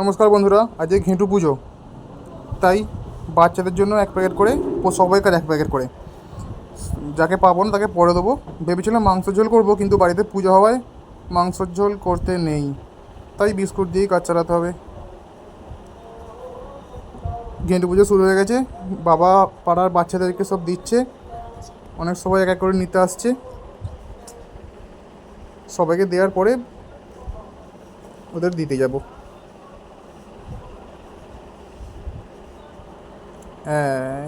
নমস্কার বন্ধুরা, আজকে ঘেঁটু পুজো, তাই বাচ্চাদের জন্য এক প্যাকেট করে সবাইকার এক প্যাকেট করে, যাকে পাবো না তাকে পরে দেবো। ভেবেছিলাম মাংসের ঝোল করবো, কিন্তু বাড়িতে পুজো হওয়ায় মাংসের ঝোল করতে নেই, তাই বিস্কুট দিয়েই কাজ চালাতে হবে। ঘেঁটু পুজো শুরু হয়ে গেছে, বাবা পাড়ার বাচ্চাদেরকে সব দিচ্ছে, অনেক সবাই এক এক করে নিতে আসছে। সবাইকে দেওয়ার পরে ওদের দিতে যাব। হ্যাঁ,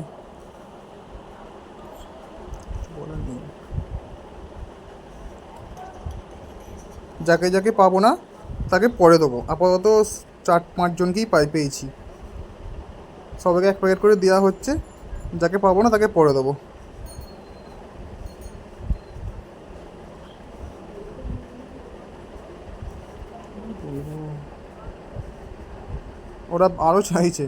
বলার নেই। যাকে যাকে পাবো না তাকে পরে দেবো। আপাতত 4-5 জনকেই পেয়েছি। সবাইকে এক প্যাকেট করে দেওয়া হচ্ছে, যাকে পাবো না তাকে পরে দেবো। ওরা আরও চাইছে।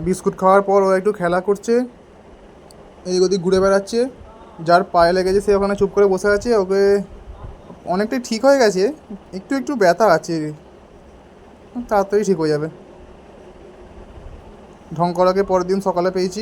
বিস্কুট খাওয়ার পর ও একটু খেলা করছে, এদিক ওদিক ঘুরে বেড়াচ্ছে। যার পায়ে লেগেছে সে ওখানে চুপ করে বসে আছে। ওকে অনেকটাই ঠিক হয়ে গেছে, একটু একটু ব্যথা আছে, তাড়াতাড়ি ঠিক হয়ে যাবে। ঢং করাকে পরের দিন সকালে পেয়েছি।